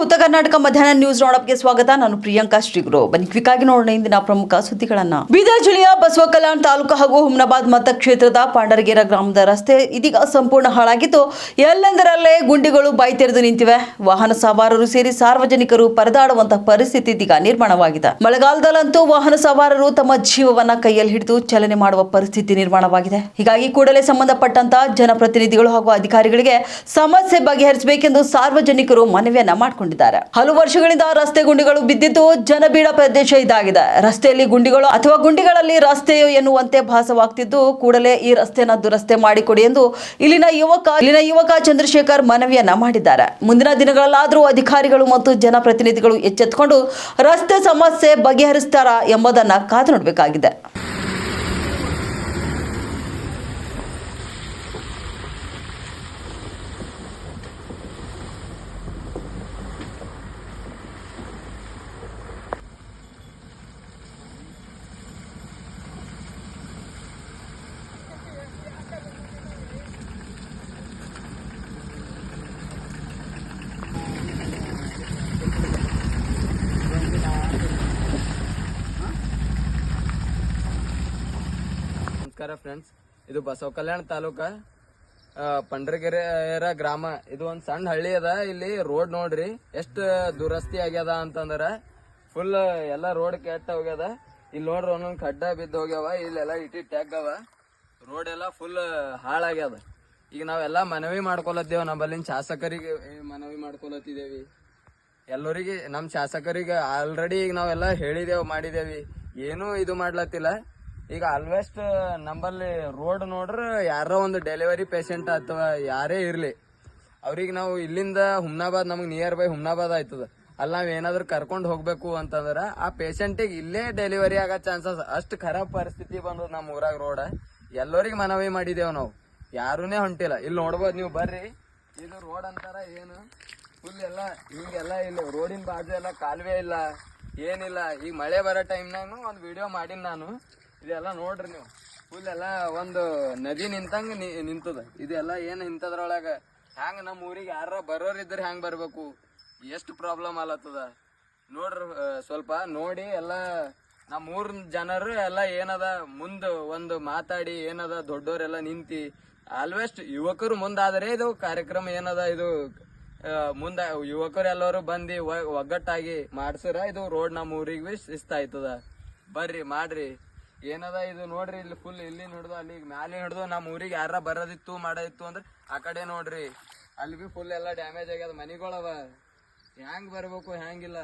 ಉತ್ತರ ಕರ್ನಾಟಕ ಮಧ್ಯಾಹ್ನ ನ್ಯೂಸ್ ರೌಂಡಪ್ಗೆ ಸ್ವಾಗತ. ನಾನು ಪ್ರಿಯಾಂಕಾ ಶ್ರೀಗುರು. ಬನ್ನಿ ಕ್ವಿಕ್ ಆಗಿ ನೋಡೋಣ ಇಂದಿನ ಪ್ರಮುಖ ಸುದ್ದಿಗಳನ್ನ. ಬೀದರ್ ಜಿಲ್ಲೆಯ ಬಸವ ಕಲ್ಯಾಣ ತಾಲೂಕು ಹಾಗೂ ಹುಮ್ನಾಬಾದ್ ಮತಕ್ಷೇತ್ರದ ಪಾಂಡರಗೇರ ಗ್ರಾಮದ ರಸ್ತೆ ಇದೀಗ ಸಂಪೂರ್ಣ ಹಾಳಾಗಿದ್ದು ಎಲ್ಲೆಂದರಲ್ಲೇ ಗುಂಡಿಗಳು ಬಾಯಿ ತೆರೆದು ನಿಂತಿವೆ. ವಾಹನ ಸವಾರರು ಸೇರಿ ಸಾರ್ವಜನಿಕರು ಪರದಾಡುವಂತಹ ಪರಿಸ್ಥಿತಿ ಇದೀಗ ನಿರ್ಮಾಣವಾಗಿದೆ. ಮಳೆಗಾಲದಲ್ಲಂತೂ ವಾಹನ ಸವಾರರು ತಮ್ಮ ಜೀವವನ್ನ ಕೈಯಲ್ಲಿ ಹಿಡಿದು ಚಲನೆ ಮಾಡುವ ಪರಿಸ್ಥಿತಿ ನಿರ್ಮಾಣವಾಗಿದೆ. ಹೀಗಾಗಿ ಕೂಡಲೇ ಸಂಬಂಧಪಟ್ಟಂತ ಜನಪ್ರತಿನಿಧಿಗಳು ಹಾಗೂ ಅಧಿಕಾರಿಗಳಿಗೆ ಸಮಸ್ಯೆ ಬಗೆಹರಿಸಬೇಕೆಂದು ಸಾರ್ವಜನಿಕರು ಮನವಿಯನ್ನ ಮಾಡಿಕೊಂಡಿದ್ದಾರೆ. ಹಲವು ವರ್ಷಗಳಿಂದ ರಸ್ತೆ ಗುಂಡಿಗಳು ಬಿದ್ದಿದ್ದು ಜನಬೀಡ ಪ್ರದೇಶ ಇದಾಗಿದೆ. ರಸ್ತೆಯಲ್ಲಿ ಗುಂಡಿಗಳು ಅಥವಾ ಗುಂಡಿಗಳಲ್ಲಿ ರಸ್ತೆಯೋ ಎನ್ನುವಂತೆ ಭಾಸವಾಗ್ತಿದ್ದು ಕೂಡಲೇ ಈ ರಸ್ತೆಯನ್ನು ದುರಸ್ತಿ ಮಾಡಿಕೊಡಿ ಎಂದು ಇಲ್ಲಿನ ಯುವಕ ಚಂದ್ರಶೇಖರ್ ಮನವಿಯನ್ನ ಮಾಡಿದ್ದಾರೆ. ಮುಂದಿನ ದಿನಗಳಲ್ಲಾದರೂ ಅಧಿಕಾರಿಗಳು ಮತ್ತು ಜನಪ್ರತಿನಿಧಿಗಳು ಎಚ್ಚೆತ್ತುಕೊಂಡು ರಸ್ತೆ ಸಮಸ್ಯೆ ಬಗೆಹರಿಸುತ್ತಾರಾ ಎಂಬುದನ್ನು ಕಾದು ನೋಡಬೇಕಾಗಿದೆ. ನಮಸ್ಕಾರ ಫ್ರೆಂಡ್ಸ್, ಇದು ಬಸವ ಕಲ್ಯಾಣ ತಾಲೂಕ ಪಂಡ್ರಗೆರೆ ಗ್ರಾಮ. ಇದು ಒಂದ್ ಸಣ್ಣ ಹಳ್ಳಿ ಅದ. ಇಲ್ಲಿ ರೋಡ್ ನೋಡ್ರಿ ಎಷ್ಟು ದುರಸ್ತಿ ಆಗ್ಯದ ಅಂತಂದ್ರ ಫುಲ್ ಎಲ್ಲಾ ರೋಡ್ ಕೆಟ್ಟ ಹೋಗ್ಯದ. ಇಲ್ಲಿ ನೋಡ್ರಿ ಒಂದೊಂದ್ ಖಡ್ಡ ಬಿದ್ದು ಹೋಗ್ಯಾವ. ಇಲ್ಲೆಲ್ಲ ಇಟಿ ಟ್ಯಾಗ್ ಅವ. ರೋಡ್ ಎಲ್ಲ ಫುಲ್ ಹಾಳಾಗ್ಯದ. ಈಗ ನಾವೆಲ್ಲಾ ಮನವಿ ಮಾಡ್ಕೊಳತ್ತೇವ್. ನಮ್ಮಲ್ಲಿನ ಶಾಸಕರಿಗೆ ಮನವಿ ಮಾಡ್ಕೊಳತ್ತಿದೇವಿ. ಎಲ್ಲರಿಗೆ ನಮ್ ಶಾಸಕರಿಗೆ ಆಲ್ರೆಡಿ ಈಗ ನಾವೆಲ್ಲ ಹೇಳಿದೇವ್ ಮಾಡಿದೇವಿ. ಏನೂ ಇದು ಮಾಡ್ಲತ್ತಿಲ್ಲ. ಈಗ ಆಲ್ವೆಸ್ಟ್ ನಂಬಲ್ಲಿ ರೋಡ್ ನೋಡ್ರ ಯಾರೋ ಒಂದು ಡೆಲಿವರಿ ಪೇಷಂಟ್ ಅಥವಾ ಯಾರೇ ಇರ್ಲಿ ಅವ್ರಿಗೆ ನಾವು ಇಲ್ಲಿಂದ ಹುಮ್ನಾಬಾದ್, ನಮಗ್ ನಿಯರ್ ಬೈ ಹುಮ್ನಾಬಾದ್ ಆಯ್ತದ. ಅಲ್ಲಿ ನಾವ್ ಏನಾದ್ರು ಕರ್ಕೊಂಡ್ ಹೋಗ್ಬೇಕು ಅಂತಂದ್ರ ಆ ಪೇಷಂಟಿಗೆ ಇಲ್ಲೇ ಡೆಲಿವರಿ ಆಗೋ ಚಾನ್ಸಸ್ ಅಷ್ಟು ಖರಾಬ್ ಪರಿಸ್ಥಿತಿ ಬಂದದ ನಮ್ಮ ಊರಾಗ ರೋಡ್. ಎಲ್ಲರಿಗೆ ಮನವಿ ಮಾಡಿದೇವ್ ನಾವು, ಯಾರೂನೇ ಹೊಂಟಿಲ್ಲ. ಇಲ್ಲಿ ನೋಡ್ಬೋದು ನೀವು, ಬರ್ರಿ. ಇದು ರೋಡ್ ಅಂತಾರ ಏನು ಫುಲ್ ಎಲ್ಲ ಹಿಂಗೆಲ್ಲ ಇಲ್ಲಿ ರೋಡಿನ ಬಾಜು ಎಲ್ಲ ಕಾಲುವೆ ಇಲ್ಲ, ಏನಿಲ್ಲ. ಈಗ ಮಳೆ ಬರೋ ಟೈಮ್ನಾಗ ಒಂದು ವಿಡಿಯೋ ಮಾಡೀನಿ ನಾನು. ಇದೆಲ್ಲ ನೋಡ್ರಿ ನೀವು, ಫುಲ್ ಎಲ್ಲ ಒಂದು ನದಿ ನಿಂತಂಗ ನಿಂತದ. ಇದೆಲ್ಲ ಏನ್ ಇಂಥದ್ರೊಳಗ ಹ್ಯಾಂಗ ನಮ್ಮ ಊರಿಗೆ ಯಾರ ಬರೋರಿದ್ರೆ ಹ್ಯಾಂಗ ಬರ್ಬೇಕು, ಎಷ್ಟು ಪ್ರಾಬ್ಲಮ್ ಆಲತ್ತದ ನೋಡ್ರಿ. ಸ್ವಲ್ಪ ನೋಡಿ ಎಲ್ಲ ನಮ್ಮ ಊರ್ ಜನರು ಎಲ್ಲ ಏನದ ಮುಂದ ಒಂದು ಮಾತಾಡಿ ಏನದ ದೊಡ್ಡೋರೆಲ್ಲ ನಿಂತಿ ಆಲ್ವೆಸ್ಟ್ ಯುವಕರು ಮುಂದಾದರೆ ಇದು ಕಾರ್ಯಕ್ರಮ ಏನದ ಇದು ಮುಂದ ಯುವಕರು ಎಲ್ಲರೂ ಬಂದು ಒಗ್ಗಟ್ಟಾಗಿ ಮಾಡ್ಸರ ಇದು ರೋಡ್ ನಮ್ಮ ಊರಿಗೆ ಭೀ ಶಿಸ್ತ ಆಯ್ತದ. ಬರ್ರಿ ಮಾಡ್ರಿ. ಏನದ ಇದು ನೋಡ್ರಿ, ಇಲ್ಲಿ ಫುಲ್ ಇಲ್ಲಿ ಹಿಡ್ದು ಅಲ್ಲಿ ಮ್ಯಾಲೆ ಹಿಡ್ದು ನಮ್ಮ ಊರಿಗೆ ಯಾರ ಬರೋದಿತ್ತು ಮಾಡೋದಿತ್ತು ಅಂದ್ರೆ ಆ ಕಡೆ ನೋಡ್ರಿ, ಅಲ್ಲಿ ಭೀ ಫುಲ್ ಎಲ್ಲ ಡ್ಯಾಮೇಜ್ ಆಗ್ಯದ. ಮನಿಗಳವ, ಹ್ಯಾಂಗ್ ಬರ್ಬೇಕು ಹ್ಯಾಂಗಿಲ್ಲ.